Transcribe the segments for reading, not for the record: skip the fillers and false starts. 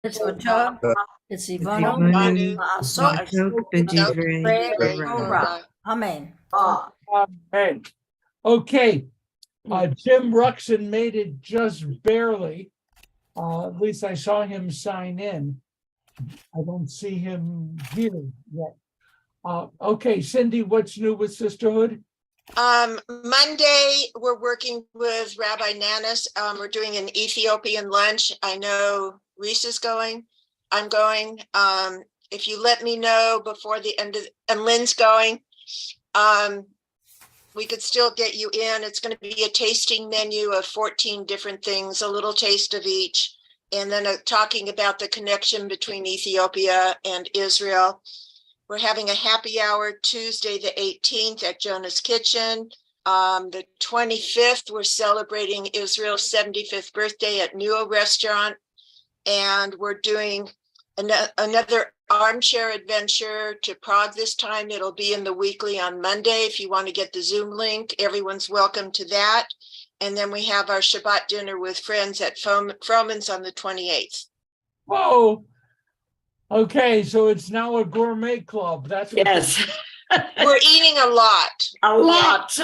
It's Otah, it's Ivanu, Ivanu, Ma'asot, Ma'asot, B'divrei Torah. Amen. Amen. Okay, Jim Ruxin made it just barely. At least I saw him sign in. I don't see him here yet. Okay, Cindy, what's new with Sisterhood? Monday, we're working with Rabbi Nanas. We're doing an Ethiopian lunch. I know Reese is going. I'm going. If you let me know before the end of, and Lynn's going, we could still get you in. It's going to be a tasting menu of 14 different things, a little taste of each, and then talking about the connection between Ethiopia and Israel. We're having a happy hour Tuesday, the 18th at Jonah's Kitchen. The 25th, we're celebrating Israel's 75th birthday at Nua Restaurant. And we're doing another armchair adventure to Prague this time. It'll be in the weekly on Monday. If you want to get the Zoom link, everyone's welcome to that. And then we have our Shabbat dinner with friends at Froman's on the 28th. Whoa. Okay, so it's now a gourmet club. That's what Yes, We're eating a lot. a lot.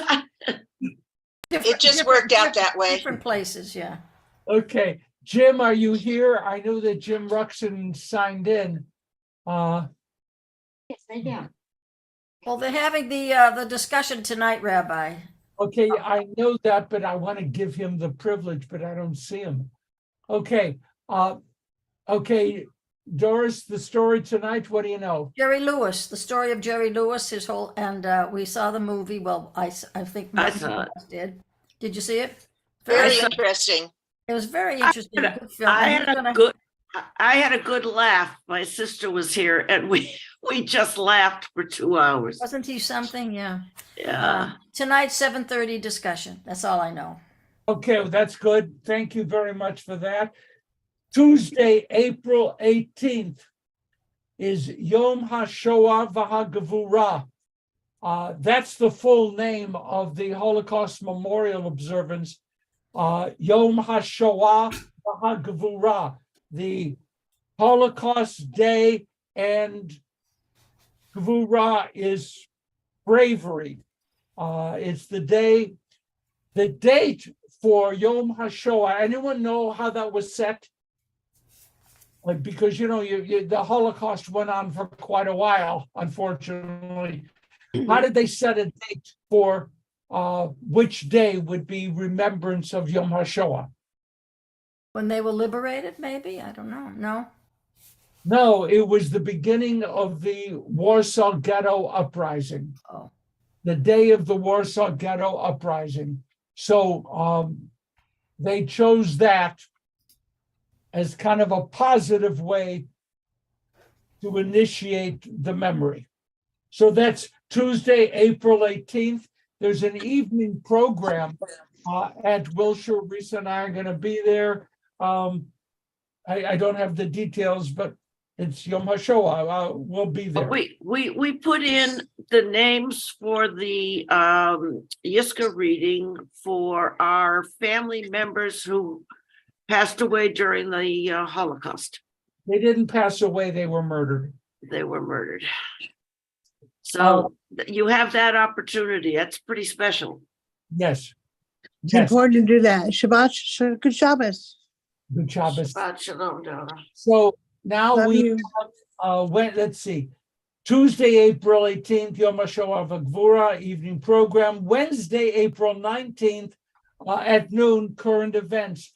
It just worked out that way. Different places, yeah. Okay, Jim, are you here? I know that Jim Ruxin signed in. Yes, I do. Well, they're having the discussion tonight, Rabbi. Okay, I know that, but I want to give him the privilege, but I don't see him. Okay, okay, Doris, the story tonight, what do you know? Jerry Lewis, the story of Jerry Lewis, his whole, and we saw the movie. Well, I think I most saw of us did. Did you see it? Very interesting. It was very interesting. Good film. I And had he's a gonna- good, I had a good laugh. My sister was here and we just laughed for 2 hours. Wasn't he something? Yeah. Yeah. Tonight, 7:30 discussion. That's all I know. Okay, well, that's good. Thank you very much for that. Tuesday, April 18th is Yom HaShoah VaHaGevurah. That's the full name of the Holocaust Memorial Observance. Yom HaShoah VaHaGevurah, the Holocaust Day, and Gevurah is bravery. It's the day, the date for Yom HaShoah. Anyone know how that was set? Like, because you know, the Holocaust went on for quite a while, unfortunately. How did they set a date for which day would be remembrance of Yom HaShoah? When they were liberated, maybe? I don't know. No? No, it was the beginning of the Warsaw Ghetto Uprising. Oh. The day of the Warsaw Ghetto Uprising. So they chose that as kind of a positive way to initiate the memory. So that's Tuesday, April 18th. There's an evening program at Wilshire. Risa and I are going to be there. I don't have the details, but it's Yom HaShoah. We'll be there. We put in the names for the Yiska reading for our family members who passed away during the Holocaust. They didn't pass away, they were murdered. They were murdered. So you have that opportunity. That's pretty special. Yes. It's Yes. important to do that. Shabbat, good Shabbos. Good Shabbos. Shabbat shalom, Donna. So now Love we you. have, let's see, Tuesday, April 18th, Yom HaShoah VaGevurah evening program. Wednesday, April 19th at noon, current events.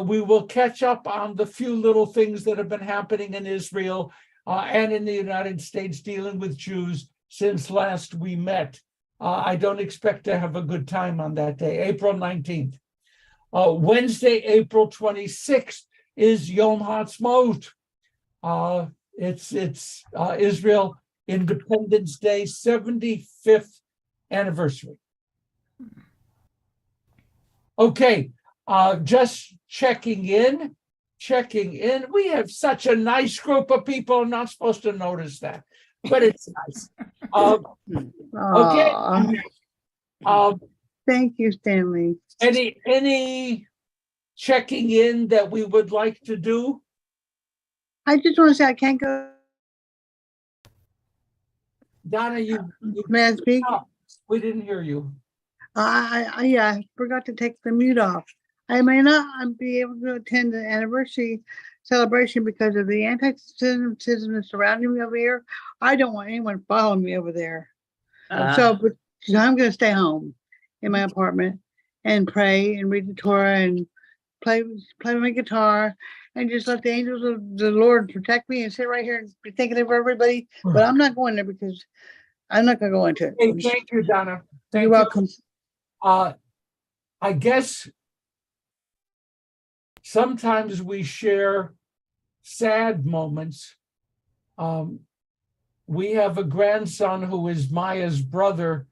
We will catch up on the few little things that have been happening in Israel and in the United States dealing with Jews since last we met. I don't expect to have a good time on that day, April 19th. Wednesday, April 26th is Yom HaAtzmaut. It's Israel Independence Day, 75th anniversary. Okay, just checking in. We have such a nice group of people. I'm not supposed to notice that, but it's nice. Okay. Aw, thank you, Stanley. Any checking in that we would like to do? I just want to say I can't go. Donna, May I speak? we didn't hear you. I forgot to take the mute off. I may not be able to attend the anniversary celebration because of the anti-Semitism that's surrounding me over here. I don't want anyone following me over there. So I'm going to stay home in my apartment and pray and read the Torah and play my guitar and just let the angels of the Lord protect me and sit right here and be thinking of everybody. But I'm not going there because I'm not going to go into it. Hey, thank you, Donna. Thank You're welcome. I guess sometimes we share sad moments. We have a grandson who is Maya's brother,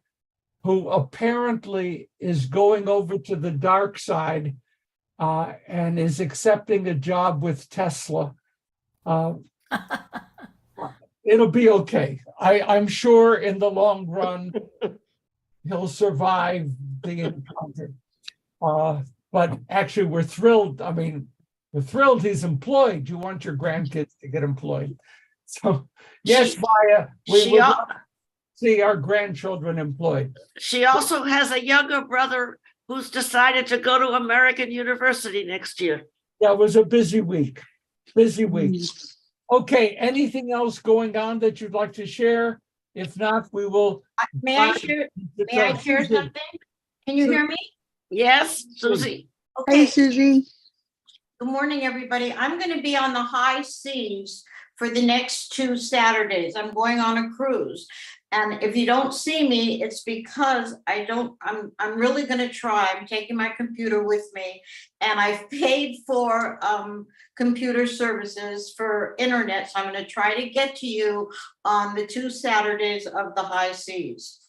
who apparently is going over to the dark side and is accepting a job with Tesla. It'll be okay. I'm sure in the long run, he'll survive the encounter. But actually, we're thrilled. I mean, we're thrilled he's employed. You want your grandkids to get employed. So, yes, Maya, we would love to see our grandchildren employed. She also has a younger brother who's decided to go to American University next year. That was a busy week. Busy week. Okay, anything else going on that you'd like to share? If not, we will. May I share something? Can you hear me? Yes, Susie. Hey, Okay, Susie. good morning, everybody. I'm going to be on the high seas for the next 2 Saturdays. I'm going on a cruise. And if you don't see me, it's because I'm really going to try. I'm taking my computer with me, and I've paid for computer services for internet. So I'm going to try to get to you on the 2 Saturdays of the high seas.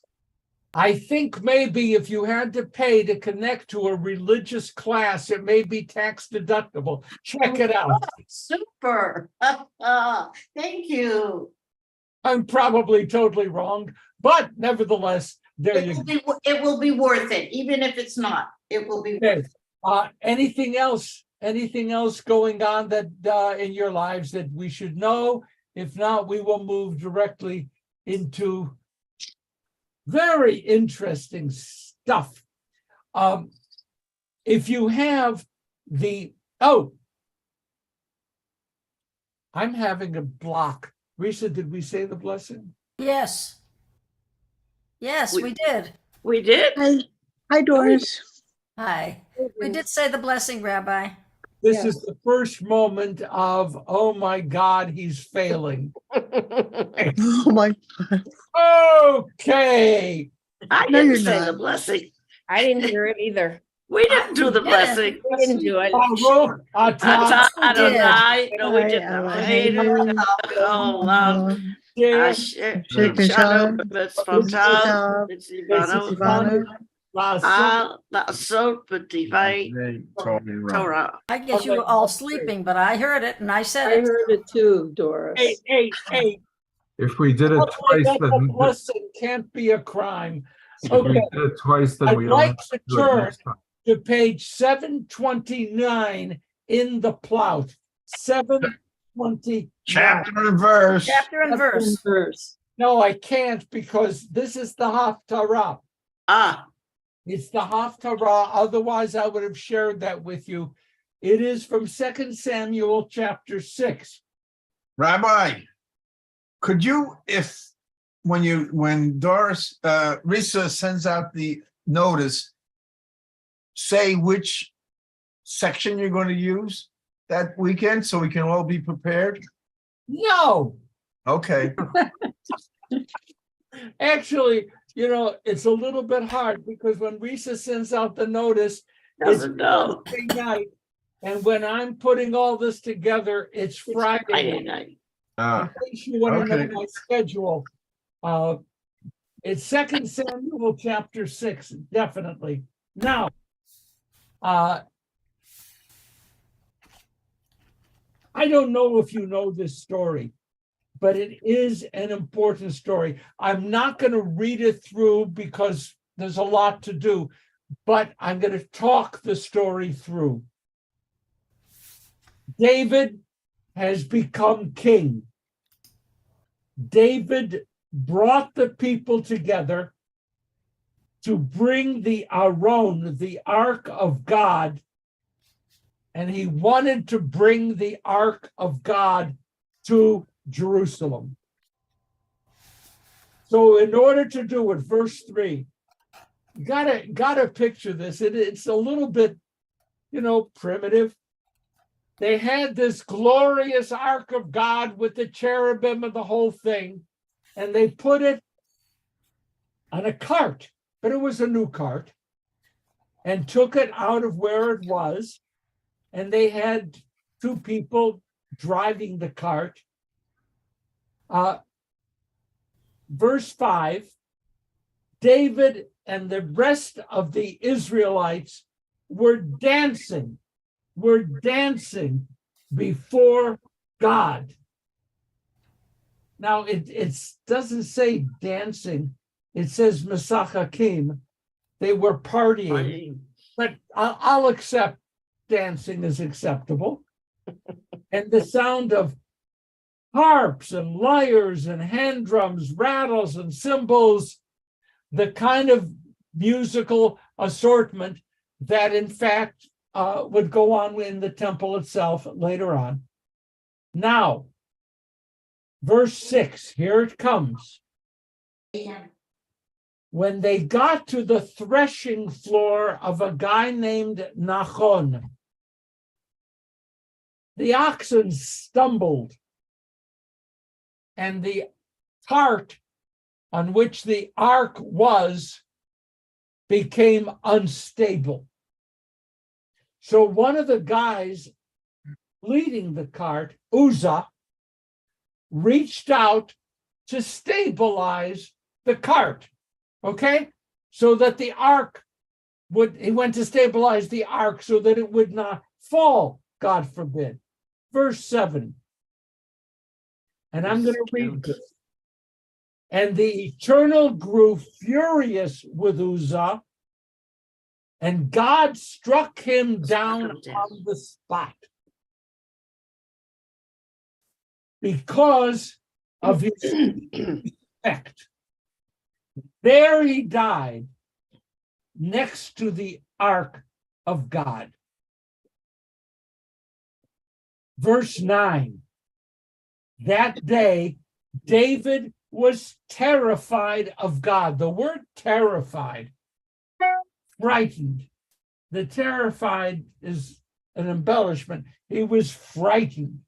I think maybe if you had to pay to connect to a religious class, it may be tax deductible. Check it out. Super. Thank you. I'm probably totally wrong, but nevertheless, there you go. It will be worth it, even if it's not. It will be worth Okay. it. Anything else? Anything else going on that in your lives that we should know? If not, we will move directly into very interesting stuff. If you have I'm having a block. Risa, did we say the blessing? Yes. Yes, we did. We did? Hi, Doris. Hi. We did say the blessing, Rabbi. This is the first moment of, oh my God, he's failing. Oh my. Okay. I No, you're didn't say not. the blessing. I didn't hear it either. We didn't do the didn't. blessing. We didn't do it. Baruch atah Adonai. No, we did not. Eloheinu, Olam. asher Asher Shekashah, b'tzvotav, Mitzvotav, b'tzivanu, lasot al la'asot b'divai Torah. I guess you were all sleeping, but I heard it and I said I it. heard it too, Doris. Hey. If we did it Hopefully twice, that then the blessing can't be a crime. if we Okay, did it twice, then I'd we like only to do it turn next time. to page 729 in the Plout. 729. Chapter and verse. Chapter and verse. Verse. No, I can't because this is the Haftarah. Ah, It's the Haftarah. Otherwise, I would have shared that with you. It is from 2 Samuel chapter 6. Rabbi, could you, when Doris, Risa sends out the notice, say which section you're going to use that weekend so we can all be prepared? No, Okay. actually, it's a little bit hard because when Risa sends out the notice, it's doesn't know. Thursday night. And when I'm putting all this together, it's Friday Friday night. night. In case you want to Okay. know my schedule, it's 2 Samuel chapter 6, definitely. Now, I don't know if you know this story, but it is an important story. I'm not going to read it through because there's a lot to do, but I'm going to talk the story through. David has become king. David brought the people together to bring the Aron, the Ark of God, and he wanted to bring the Ark of God to Jerusalem. So in order to do it, verse 3, you gotta picture this. It's a little bit, primitive. They had this glorious Ark of God with the cherubim and the whole thing, and they put it on a cart, but it was a new cart, and took it out of where it was, and they had two people driving the cart. Verse 5, David and the rest of the Israelites were dancing before God. Now, it doesn't say dancing. It says Mesachakim. They were partying. But I'll accept dancing is acceptable. And the sound of harps and lyres and hand drums, rattles and cymbals, the kind of musical assortment that in fact would go on in the temple itself later on. Now, verse 6, here it comes. When they got to the threshing floor of a guy named Nachon, the oxen stumbled, and the cart on which the ark was became unstable. So one of the guys leading the cart, Uzzah, reached out to stabilize the cart, okay? So that the ark he went to stabilize the ark so that it would not fall, God forbid. Verse 7. And I'm going to read this. And the Eternal grew furious with Uzzah, and God struck him down on the spot because of his effect. There he died next to the ark of God. Verse 9. That day, David was terrified of God. The word terrified, frightened. The terrified is an embellishment. He was frightened.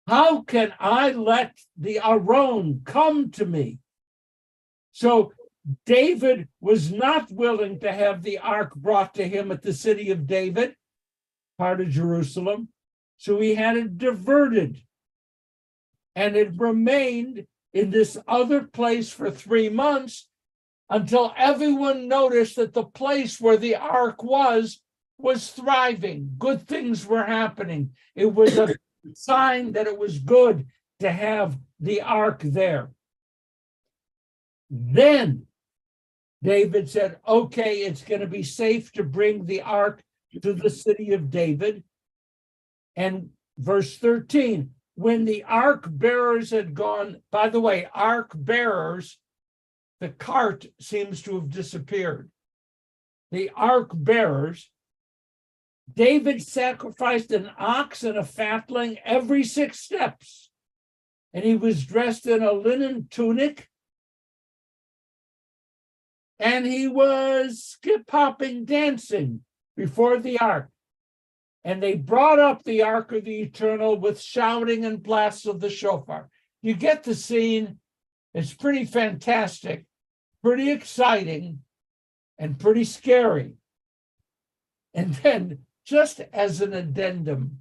How can I let the Aron come to me? So David was not willing to have the ark brought to him at the city of David, part of Jerusalem. So he had it diverted. And it remained in this other place for 3 months until everyone noticed that the place where the ark was thriving. Good things were happening. It was a sign that it was good to have the ark there. Then David said, okay, it's going to be safe to bring the ark to the city of David. And verse 13, when the ark bearers had gone, by the way, ark bearers, the cart seems to have disappeared. The ark bearers, David sacrificed an ox and a fatling every 6 steps. And he was dressed in a linen tunic. And he was skip-hopping, dancing before the ark. And they brought up the ark of the Eternal with shouting and blasts of the shofar. You get the scene. It's pretty fantastic, pretty exciting, and pretty scary. And then, just as an addendum,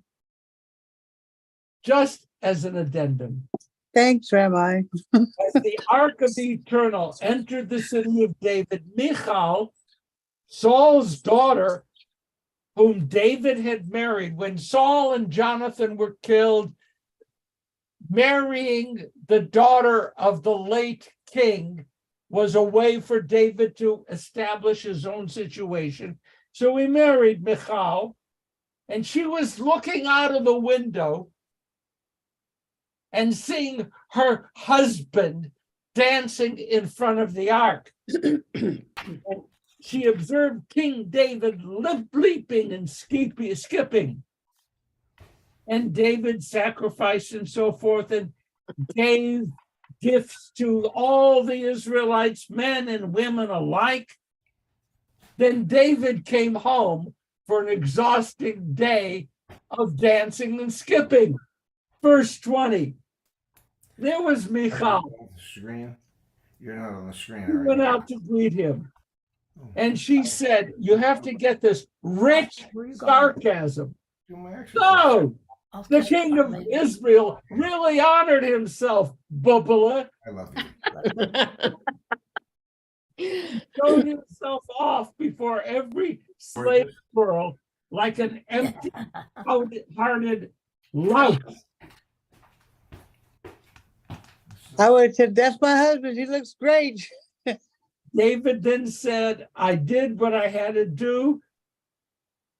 Thanks, Rabbi. as the ark of the Eternal entered the city of David, Michal, Saul's daughter, whom David had married, when Saul and Jonathan were killed, marrying the daughter of the late king was a way for David to establish his own situation. So he married Michal, and she was looking out of the window and seeing her husband dancing in front of the ark. And she observed King David leaping and skipping. And David sacrificed and so forth and gave gifts to all the Israelites, men and women alike. Then David came home for an exhausting day of dancing and skipping. Verse 20. There was Michal. Screen. You're not on the screen. Who went out to greet him. And she said, you have to get this rich sarcasm. So, the king of Israel really honored himself, Bubala. I love you. Showed himself off before every slave girl like an empty-hearted lout. I would have said, that's my husband. He looks great. David then said, I did what I had to do.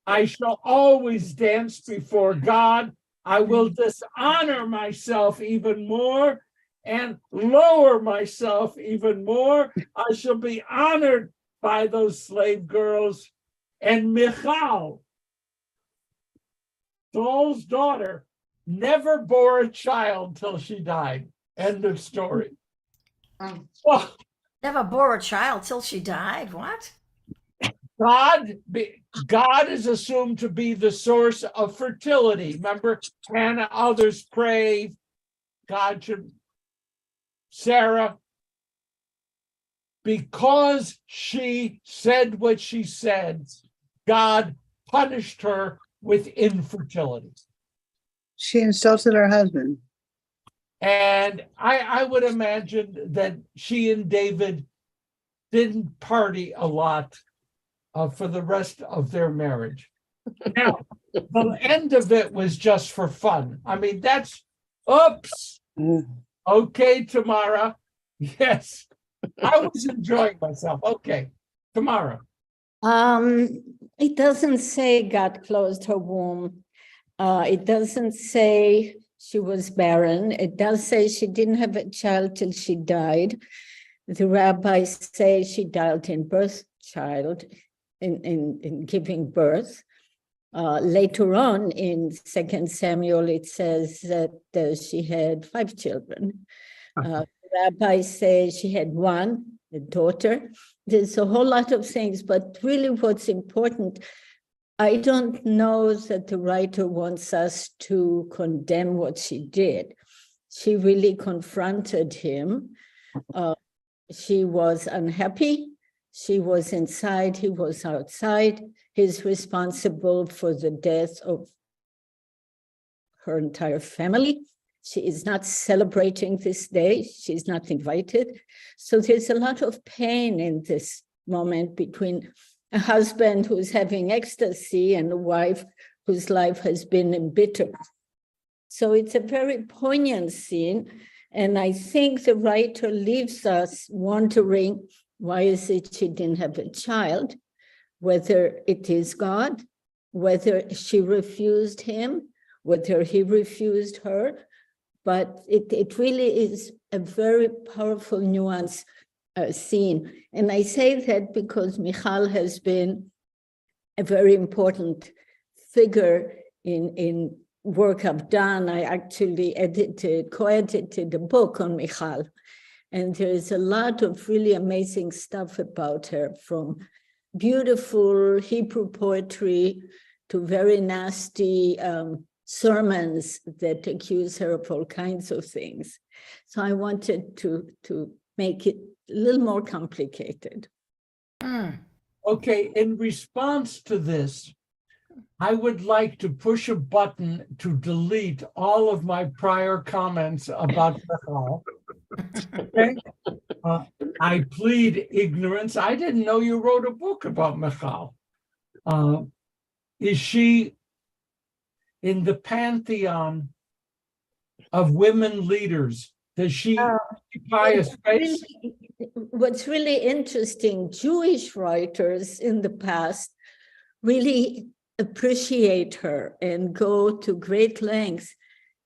I shall always dance before God. I will dishonor myself even more and lower myself even more. I shall be honored by those slave girls. And Michal, Saul's daughter, never bore a child till she died. End of story. Oh, Never bore a child till she died. What? God is assumed to be the source of fertility. Remember, Hannah, others pray, God should, Sarah, because she said what she said, God punished her with infertility. She insulted her husband. And I would imagine that she and David didn't party a lot for the rest of their marriage. Now, the end of it was just for fun. I mean, that's, oops. Okay, Tamara. Yes, I was enjoying myself. Okay, Tamara. It doesn't say God closed her womb. It doesn't say she was barren. It does say she didn't have a child till she died. The rabbis say she died in giving birth. Later on in 2 Samuel, it says that she had 5 children. Rabbis say she had 1, a daughter. There's a whole lot of things, but really what's important, I don't know that the writer wants us to condemn what she did. She really confronted him. She was unhappy. She was inside, he was outside. He's responsible for the death of her entire family. She is not celebrating this day. She's not invited. So there's a lot of pain in this moment between a husband who's having ecstasy and a wife whose life has been embittered. So it's a very poignant scene. And I think the writer leaves us wondering, why is it she didn't have a child? Whether it is God, whether she refused him, whether he refused her. But it really is a very powerful nuance scene. And I say that because Michal has been a very important figure in work I've done. I actually co-edited a book on Michal. And there's a lot of really amazing stuff about her, from beautiful Hebrew poetry to very nasty sermons that accuse her of all kinds of things. So I wanted to make it a little more complicated. Okay, in response to this, I would like to push a button to delete all of my prior comments about Michal. Okay? I plead ignorance. I didn't know you wrote a book about Michal. Is she in the pantheon of women leaders? Does she occupy a space? What's really interesting, Jewish writers in the past really appreciate her and go to great lengths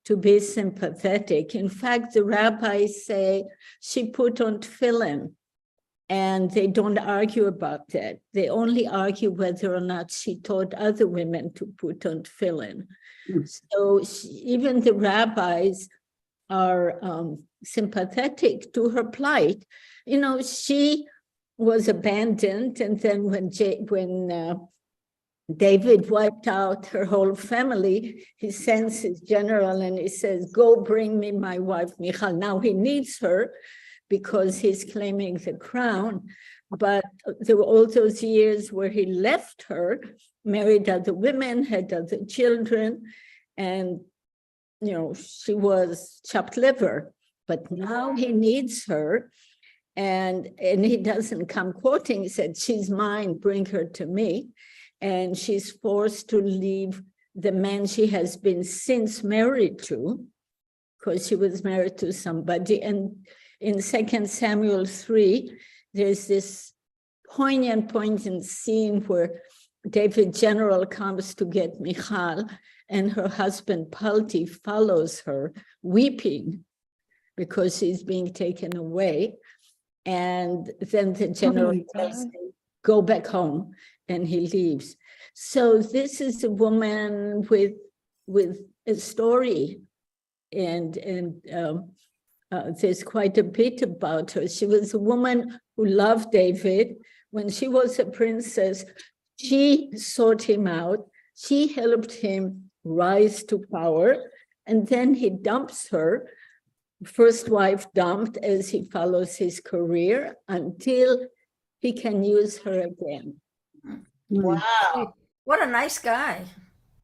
to be sympathetic. In fact, the rabbis say she put on tefillin, and they don't argue about that. They only argue whether or not she taught other women to put on tefillin. So even the rabbis are sympathetic to her plight. You know, she was abandoned, and then when David wiped out her whole family, he sends his general and he says, go bring me my wife Michal. Now he needs her because he's claiming the crown, but there were all those years where he left her, married other women, had other children, and she was chopped liver. But now he needs her, and he doesn't come quoting. He said, she's mine, bring her to me. And she's forced to leave the man she has been since married to, because she was married to somebody. And in 2 Samuel 3, there's this poignant scene where David general comes to get Michal, and her husband Palti follows her, weeping because she's being taken away. And then the general tells him, go back home, and he leaves. So this is a woman with a story, and there's quite a bit about her. She was a woman who loved David. When she was a princess, she sought him out. She helped him rise to power, and then he dumps her, first wife dumped, as he follows his career until he can use her again. Wow. What a nice guy.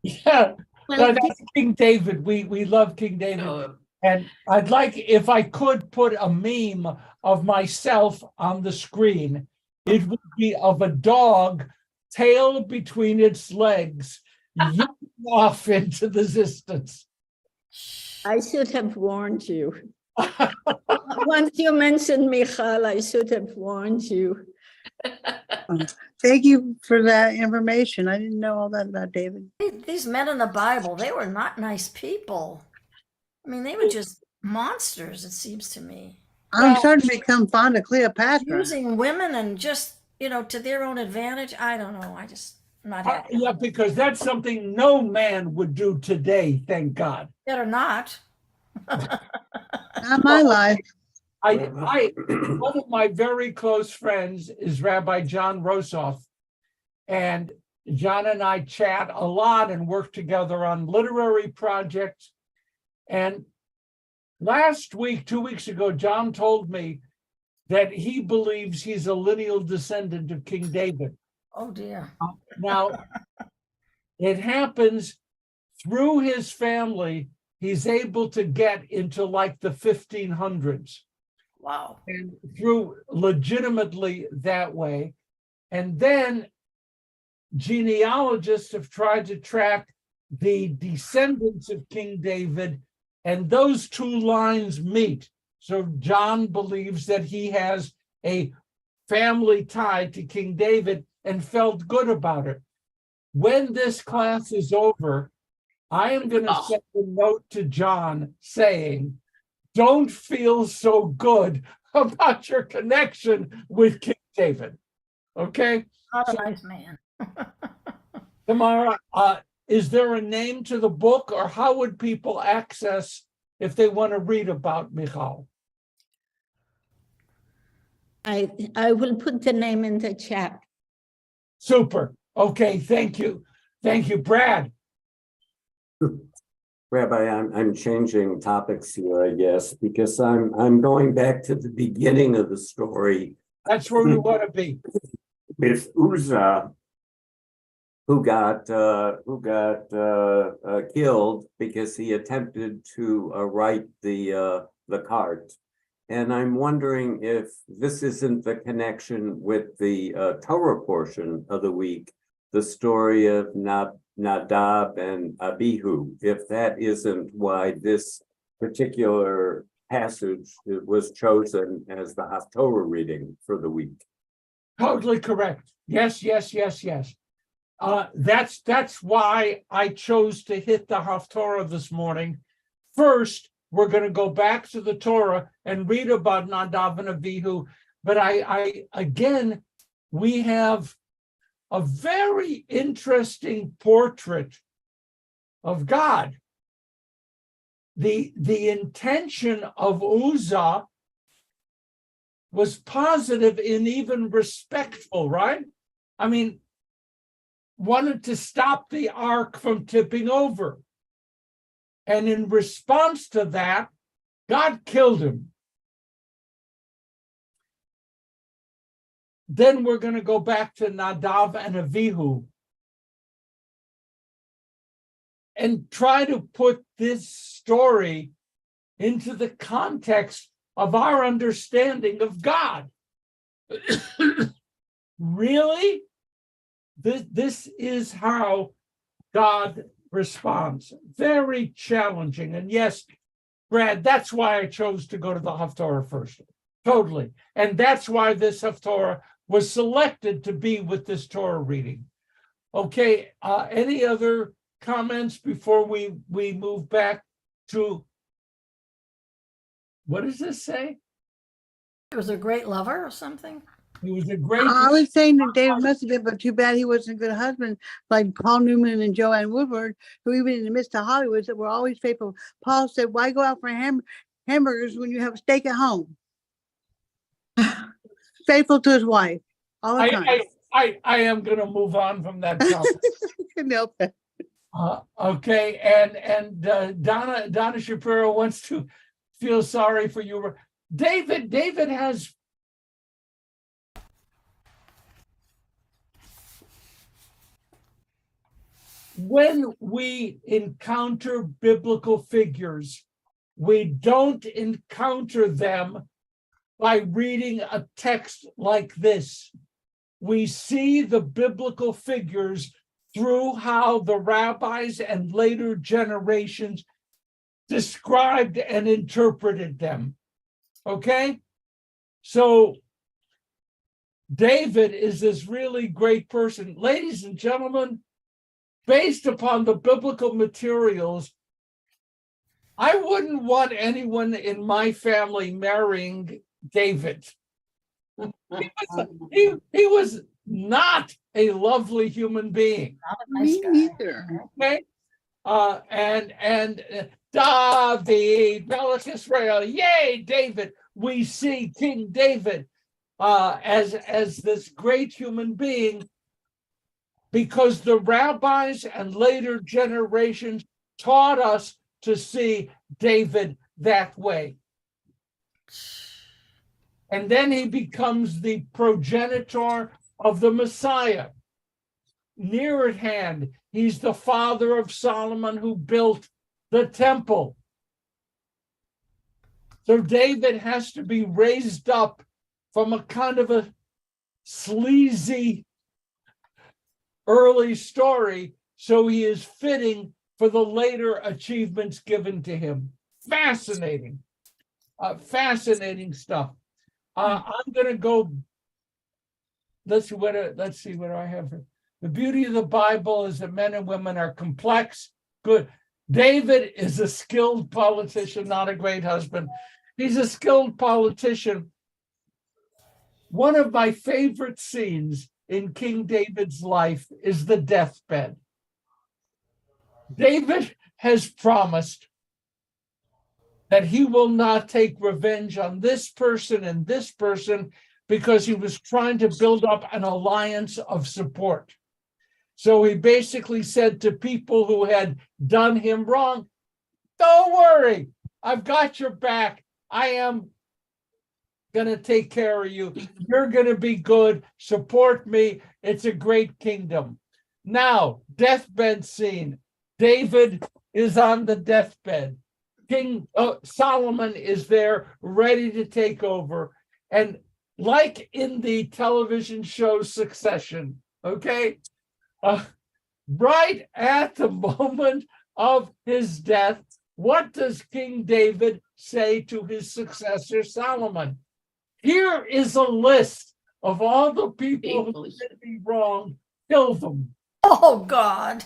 Yeah, Well, that's King David. We love King David. And I'd like, if I could put a meme of myself on the screen, it would be of a dog, tail between its legs, yipping off into the distance. I should have warned you. Once you mentioned Michal, I should have warned you. Thank you for that information. I didn't know all that about David. These men in the Bible, they were not nice people. I mean, they were just monsters, it seems to me. I'm starting to become fond of Cleopatra. Using women and just, to their own advantage. I don't know. I'm not happy. Yeah, because that's something no man would do today, thank God. Better not. Not my life. One of my very close friends is Rabbi John Rosoff, and John and I chat a lot and work together on literary projects. And last week, 2 weeks ago, John told me that he believes he's a lineal descendant of King David. Oh, dear. Now, it happens through his family, he's able to get into like the 1500s. Wow. And through legitimately that way. And then genealogists have tried to track the descendants of King David, and those two lines meet. So John believes that he has a family tie to King David and felt good about it. When this class is over, I am going to send a note to John saying, don't feel so good about your connection with King David. Okay? Not a nice man. Tamara, is there a name to the book, or how would people access if they want to read about Michal? I will put the name in the chat. Super. Okay, thank you. Thank you, Brad. Rabbi, I'm changing topics here, I guess, because I'm going back to the beginning of the story. That's where you want to be. With Uzzah, who got killed because he attempted to write the cart. And I'm wondering if this isn't the connection with the Torah portion of the week, the story of Nadab and Abihu, if that isn't why this particular passage was chosen as the Haftorah reading for the week. Totally correct. Yes. That's why I chose to hit the Haftorah this morning first, we're going to go back to the Torah and read about Nadav and Avihu. But again, we have a very interesting portrait of God. The intention of Uzzah was positive and even respectful, right? I mean, wanted to stop the ark from tipping over. And in response to that, God killed him. Then we're going to go back to Nadav and Avihu and try to put this story into the context of our understanding of God. Really? This is how God responds. Very challenging. And yes, Brad, that's why I chose to go to the Haftorah first. Totally. And that's why this Haftorah was selected to be with this Torah reading. Okay, any other comments before we move back to, what does this say? It was a great lover or something. He was a great. I was saying that David must have been, but too bad he wasn't a good husband, like Paul Newman and Joanne Woodward, who even in the midst of Hollywood that were always faithful. Paul said, "Why go out for hamburgers when you have steak at home?" Faithful to his wife all the time. I am going to move on from that topic. Couldn't help it. Okay, and Donna Shapiro wants to feel sorry for you. David has. When we encounter biblical figures, we don't encounter them by reading a text like this. We see the biblical figures through how the rabbis and later generations described and interpreted them. Okay? So David is this really great person. Ladies and gentlemen, based upon the biblical materials, I wouldn't want anyone in my family marrying David. He was not a lovely human being. Not a nice Me guy. neither. Okay, and David, Melech Israel, yay, David. We see King David as this great human being because the rabbis and later generations taught us to see David that way. And then he becomes the progenitor of the Messiah. Near at hand, he's the father of Solomon who built the temple. So David has to be raised up from a kind of a sleazy early story, so he is fitting for the later achievements given to him. Fascinating, fascinating stuff. I'm going to go. Let's see what do I have here. The beauty of the Bible is that men and women are complex. Good. David is a skilled politician, not a great husband. He's a skilled politician. One of my favorite scenes in King David's life is the deathbed. David has promised that he will not take revenge on this person and this person because he was trying to build up an alliance of support. So he basically said to people who had done him wrong, don't worry, I've got your back. I am going to take care of you. You're going to be good. Support me. It's a great kingdom. Now, deathbed scene. David is on the deathbed. King Solomon is there ready to take over. And like in the television show Succession, okay, right at the moment of his death, what does King David say to his successor Solomon? Here is a list of all the people who did me wrong. Kill them. Oh, God.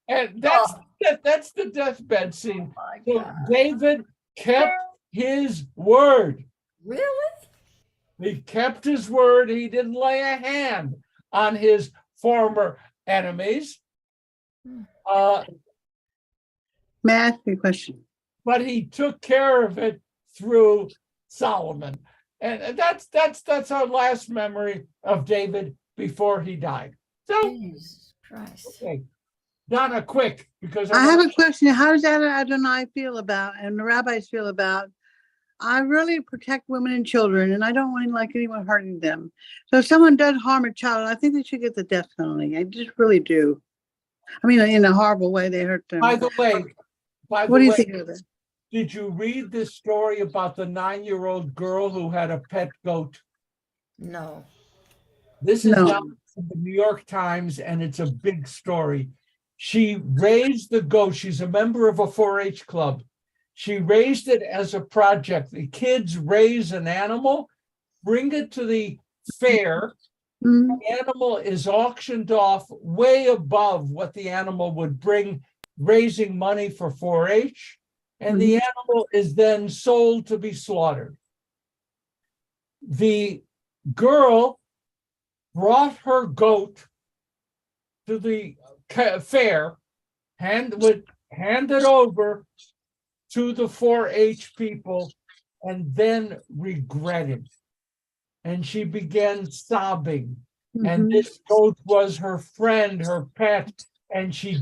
And that's the that's the deathbed scene. My So God. David kept his word. Really? He kept his word. He didn't lay a hand on his former enemies. May I ask you a question? But he took care of it through Solomon. And that's our last memory of David before he died. So, Jesus Christ. okay. Donna, quick, because I have a question. How does Adonai feel about, and the rabbis feel about, I really protect women and children, and I don't want like anyone hurting them. So if someone does harm a child, I think they should get the death penalty. I just really do. I mean, in a horrible way, they hurt them. by the way, What do you think of it? did you read this story about the 9-year-old girl who had a pet goat? No. This is No. now in the New York Times, and it's a big story. She raised the goat. She's a member of a 4-H club. She raised it as a project. The kids raise an animal, bring it to the fair. Mhm. The animal is auctioned off way above what the animal would bring, raising money for 4-H. And the animal is then sold to be slaughtered. The girl brought her goat to the fair, handed over to the 4-H people, and then regretted. And she began sobbing. And this goat was her friend, her pet, and she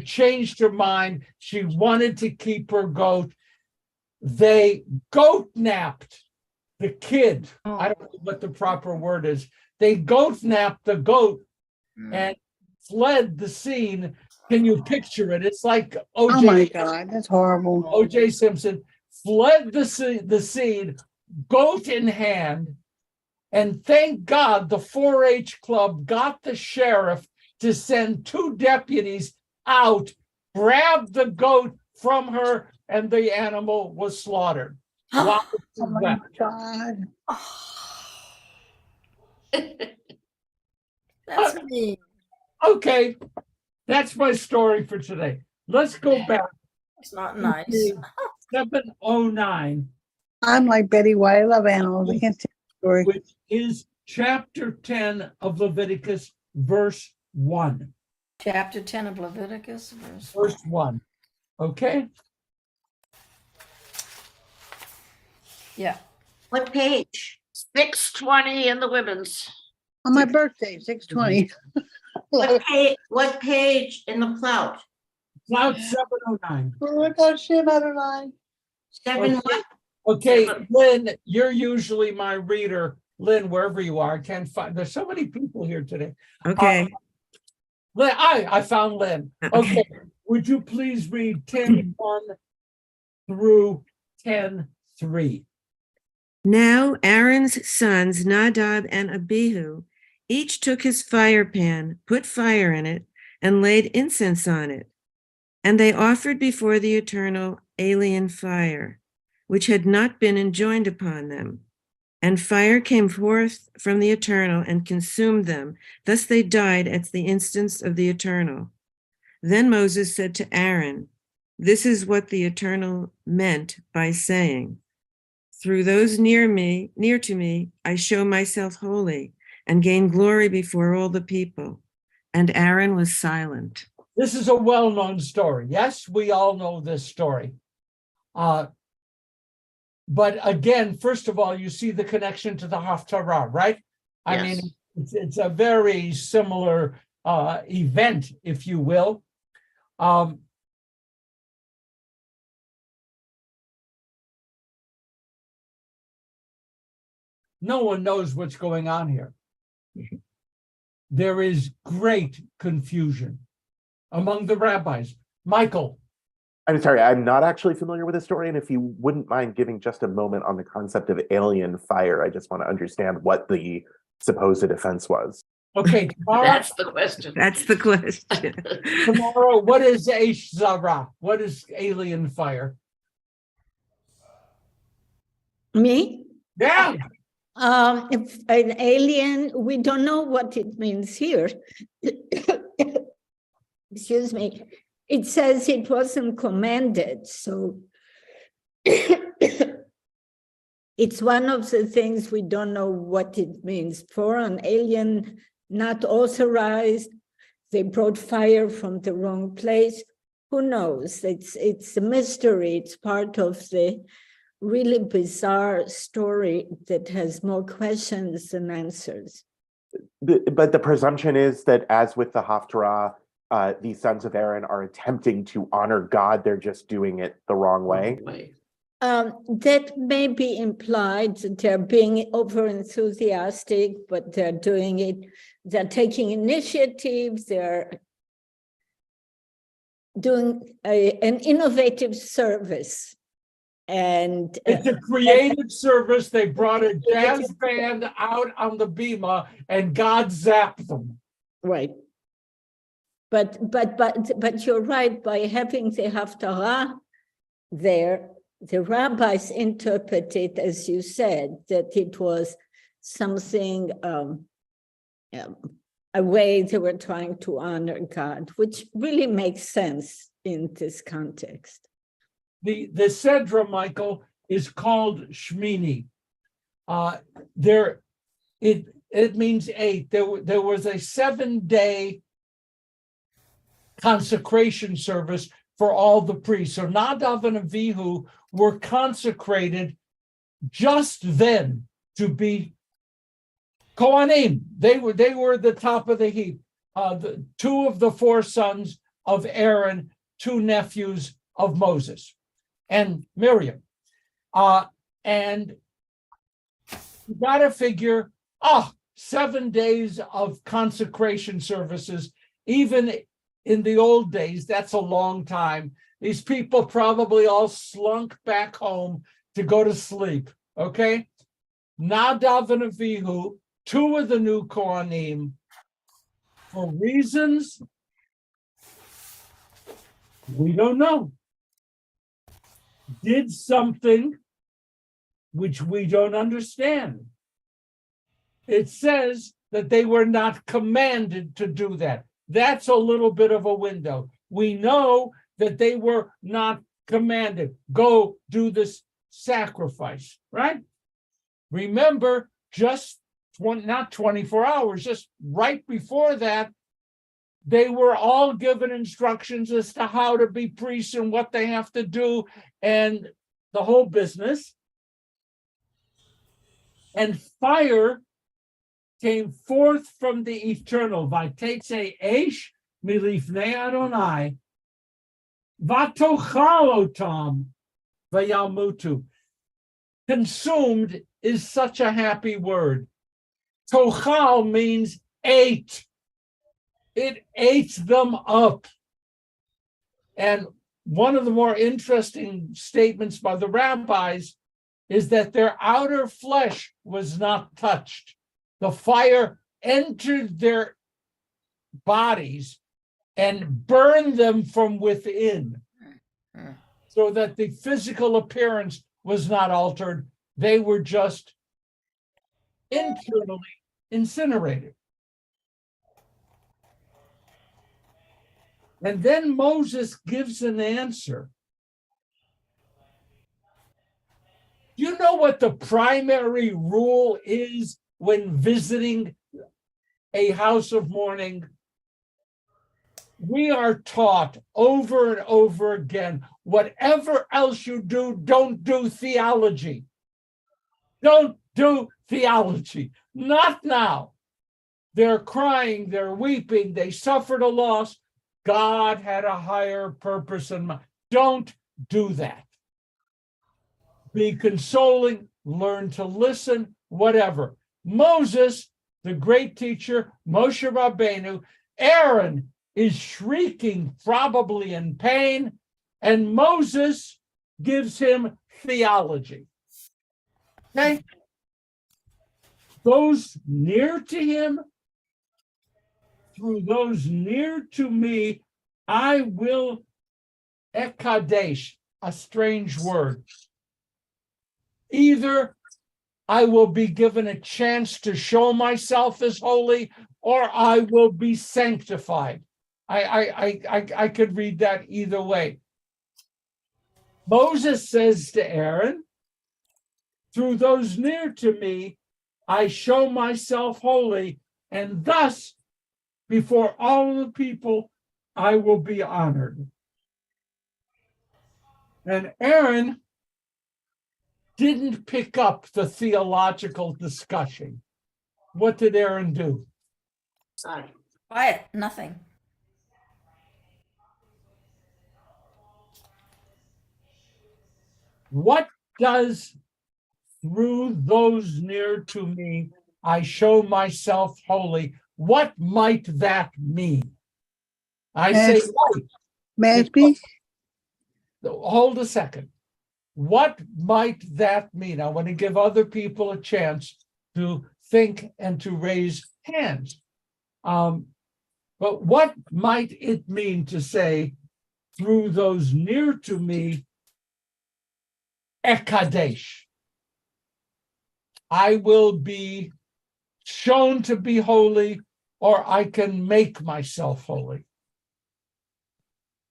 changed her mind. She wanted to keep her goat. They goat napped the kid. I don't know what the proper word is. They goat napped the goat and fled the scene. Can you picture it? It's like Oh my God, that's horrible. O.J. Simpson fled the scene, goat in hand, and thank God the 4-H club got the sheriff to send 2 deputies out, grab the goat from her, and the animal was slaughtered. Wow. Oh my God. That's me. Okay, that's my story for today. Let's go back. It's not nice. 709, I'm like Betty White. I love animals. I can't tell the story. which is chapter 10 of Leviticus, verse 1. Chapter 10 of Leviticus, Verse 1. Okay? Yeah. What page? 620 in the women's. On my birthday, 6/20. What page in the cloud? Cloud 709. Oh, I got shame out of line. 7 Okay. what? Okay, Lynn, you're usually my reader. Lynn, wherever you are, I can't find, there's so many people here today. Okay. Lynn, I found Lynn. Okay, would you please read 10:1 through 10:3? Now Aaron's sons Nadab and Abihu each took his fire pan, put fire in it, and laid incense on it. And they offered before the Eternal alien fire, which had not been enjoined upon them. And fire came forth from the Eternal and consumed them. Thus they died at the instance of the Eternal. Then Moses said to Aaron, "This is what the Eternal meant by saying, through those near to me, I show myself holy and gain glory before all the people." And Aaron was silent. This is a well-known story. Yes, we all know this story. But again, first of all, you see the connection to the Haftarah, right? I Yes. mean, it's a very similar event, if you will. No one knows what's going on here. There is great confusion among the rabbis. Michael. I'm sorry, I'm not actually familiar with this story, and if you wouldn't mind giving just a moment on the concept of alien fire, I just want to understand what the supposed offense was. Okay, tomorrow, That's the question. That's the question. tomorrow, what is Eish Zara? What is alien fire? Me? Yeah, If an alien, we don't know what it means here. Excuse me. It says it wasn't commanded, so it's one of the things we don't know what it means. For an alien not authorized, they brought fire from the wrong place. Who knows? It's a mystery. It's part of the really bizarre story that has more questions than answers. But the presumption is that, as with the Haftarah, these sons of Aaron are attempting to honor God. They're just doing it the wrong way. That may be implied that they're being over enthusiastic, but they're doing it. They're taking initiative. They're doing an innovative service. And it's a creative service. They brought a jazz band out on the bima, and God zapped them. Right. But you're right. By having the Haftarah there, the rabbis interpret it, as you said, that it was something, a way they were trying to honor God, which really makes sense in this context. The Sedra, Michael, is called Shmini. It means 8. There was a 7-day consecration service for all the priests. So Nadav and Avihu were consecrated just then to be Kohanim. They were the top of the heap. 2 of the 4 sons of Aaron, 2 nephews of Moses and Miriam. And you got to figure, 7 days of consecration services, even in the old days, that's a long time. These people probably all slunk back home to go to sleep, okay? Nadav and Avihu, 2 of the new Kohanim, for reasons we don't know, did something which we don't understand. It says that they were not commanded to do that. That's a little bit of a window. We know that they were not commanded, go do this sacrifice, right? Remember, not 24 hours, just right before that, they were all given instructions as to how to be priests and what they have to do and the whole business. And fire came forth from the eternal. Vaytetze eish milifnei Adonai, vatochal otam vayalmutu. Consumed is such a happy word. Tochal means ate. It ate them up. And one of the more interesting statements by the rabbis is that their outer flesh was not touched. The fire entered their bodies and burned them from within, so that the physical appearance was not altered. They were just internally incinerated. And then Moses gives an answer. Do you know what the primary rule is when visiting a house of mourning? We are taught over and over again, whatever else you do, don't do theology. Don't do theology. Not now. They're crying, they're weeping, they suffered a loss. God had a higher purpose in mind. Don't do that. Be consoling, learn to listen, whatever. Moses, the great teacher, Moshe Rabbeinu, Aaron is shrieking, probably in pain, and Moses gives him theology. Okay? Those near to him, through those near to me, I will Kaddish, a strange word. Either I will be given a chance to show myself as holy, or I will be sanctified. I could read that either way. Moses says to Aaron, through those near to me, I show myself holy, and thus before all the people, I will be honored. And Aaron didn't pick up the theological discussion. What did Aaron do? Quiet, nothing. What does through those near to me, I show myself holy? What might that mean? I say, right. May I speak? Hold a second. What might that mean? I want to give other people a chance to think and to raise hands. But what might it mean to say, through those near to me, Kaddish? I will be shown to be holy, or I can make myself holy.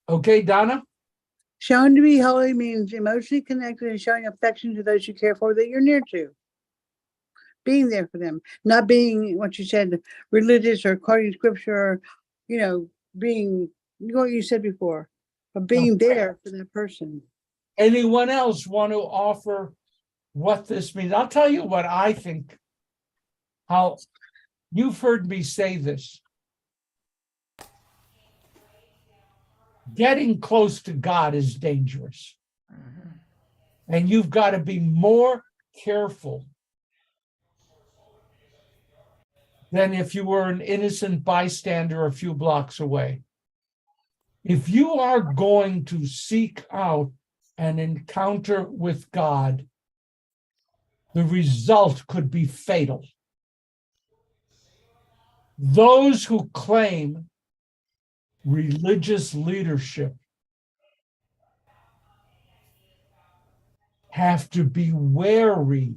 Okay, Donna? Shown to be holy means emotionally connected and showing affection to those you care for that you're near to. Being there for them, not being what you said, religious or quoting scripture, or, being what you said before, but being there for that person. Anyone else want to offer what this means? I'll tell you what I think. How you've heard me say this. Getting close to God is dangerous. And you've got to be more careful than if you were an innocent bystander a few blocks away. If you are going to seek out an encounter with God, the result could be fatal. Those who claim religious leadership have to be wary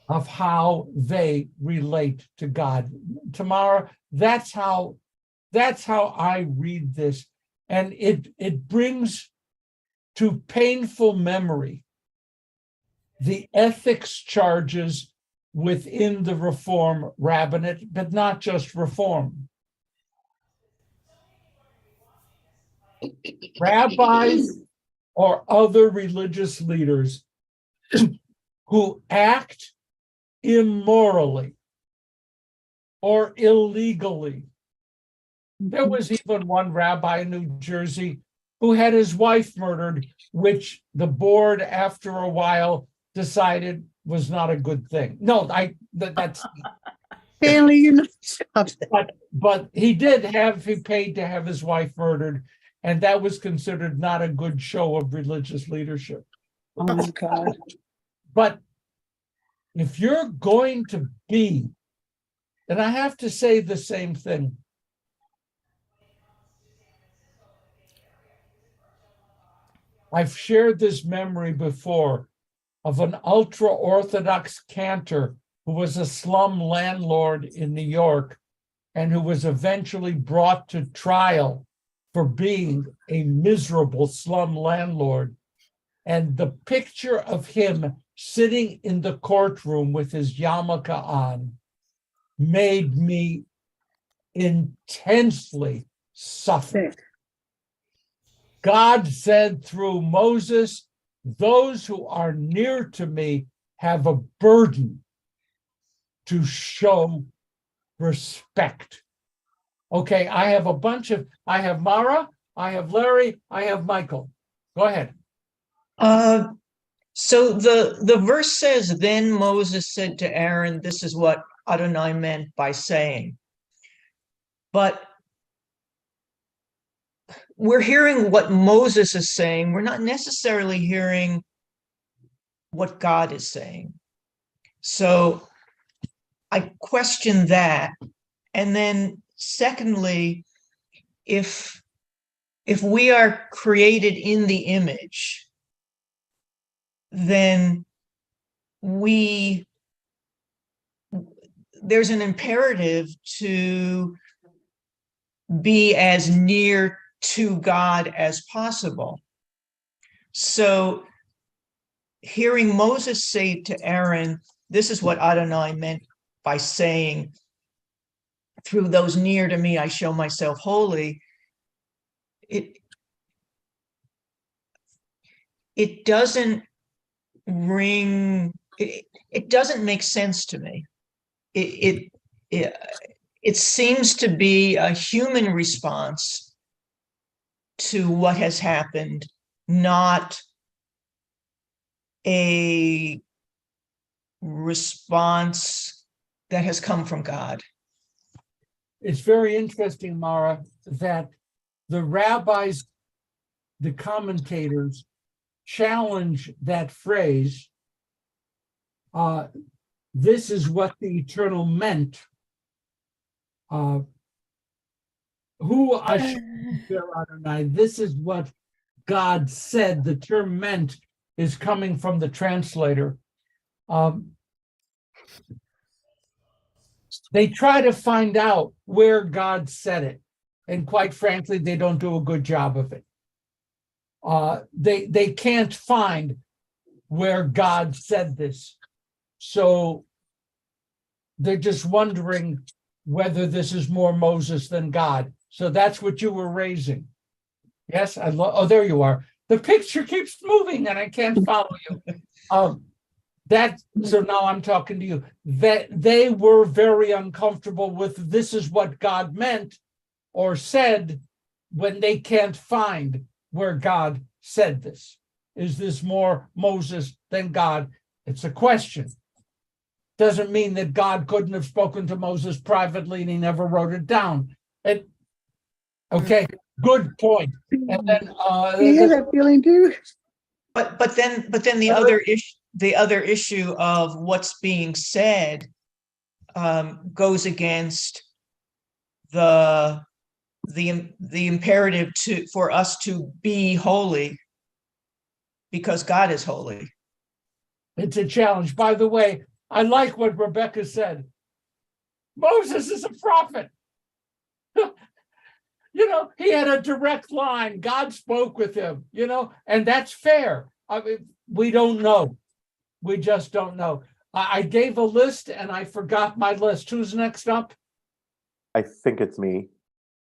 of how they relate to God. Tamara, that's how I read this. And it brings to painful memory the ethics charges within the Reform rabbinate, but not just Reform. Rabbis or other religious leaders who act immorally or illegally. There was even one rabbi in New Jersey who had his wife murdered, which the board, after a while, decided was not a good thing. No, that's Stanley, you're not. but he paid to have his wife murdered, and that was considered not a good show of religious leadership. Oh my God. But if you're going to be, and I have to say the same thing. I've shared this memory before of an ultra-Orthodox cantor who was a slum landlord in New York and who was eventually brought to trial for being a miserable slum landlord. And the picture of him sitting in the courtroom with his yarmulke on made me intensely suffer. God said through Moses, those who are near to me have a burden to show respect. Okay, I have Mara, I have Larry, I have Michael. Go ahead. So the verse says, then Moses said to Aaron, this is what Adonai meant by saying. But we're hearing what Moses is saying. We're not necessarily hearing what God is saying. So I question that. And then secondly, if we are created in the image, then there's an imperative to be as near to God as possible. So hearing Moses say to Aaron, this is what Adonai meant by saying, through those near to me, I show myself holy. It doesn't ring, it doesn't make sense to me. It seems to be a human response to what has happened, not a response that has come from God. It's very interesting, Mara, that the rabbis, the commentators, challenge that phrase. This is what the Eternal meant. Who Adonai? This is what God said. The term meant is coming from the translator. They try to find out where God said it, and quite frankly, they don't do a good job of it. They can't find where God said this, so they're just wondering whether this is more Moses than God. So that's what you were raising. Yes, oh, there you are. The picture keeps moving and I can't follow you. So now I'm talking to you. That they were very uncomfortable with this is what God meant or said when they can't find where God said this. Is this more Moses than God? It's a question. Doesn't mean that God couldn't have spoken to Moses privately and he never wrote it down. Okay, good point. And then You hear that feeling too? But then the other issue of what's being said goes against the imperative for us to be holy because God is holy. It's a challenge. By the way, I like what Rebecca said. Moses is a prophet. He had a direct line. God spoke with him, and that's fair. I mean, we don't know. We just don't know. I gave a list and I forgot my list. Who's next up? I think it's me.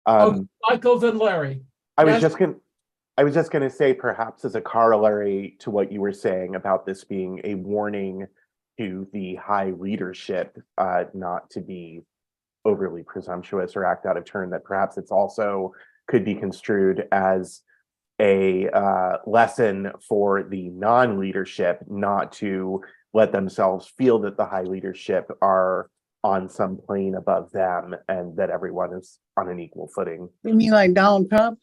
Michael, then Larry. I was just going to say, perhaps as a corollary to what you were saying about this being a warning to the high leadership, not to be overly presumptuous or act out of turn, that perhaps it's also could be construed as a lesson for the non-leadership not to let themselves feel that the high leadership are on some plane above them and that everyone is on an equal footing. You mean like Donald Trump?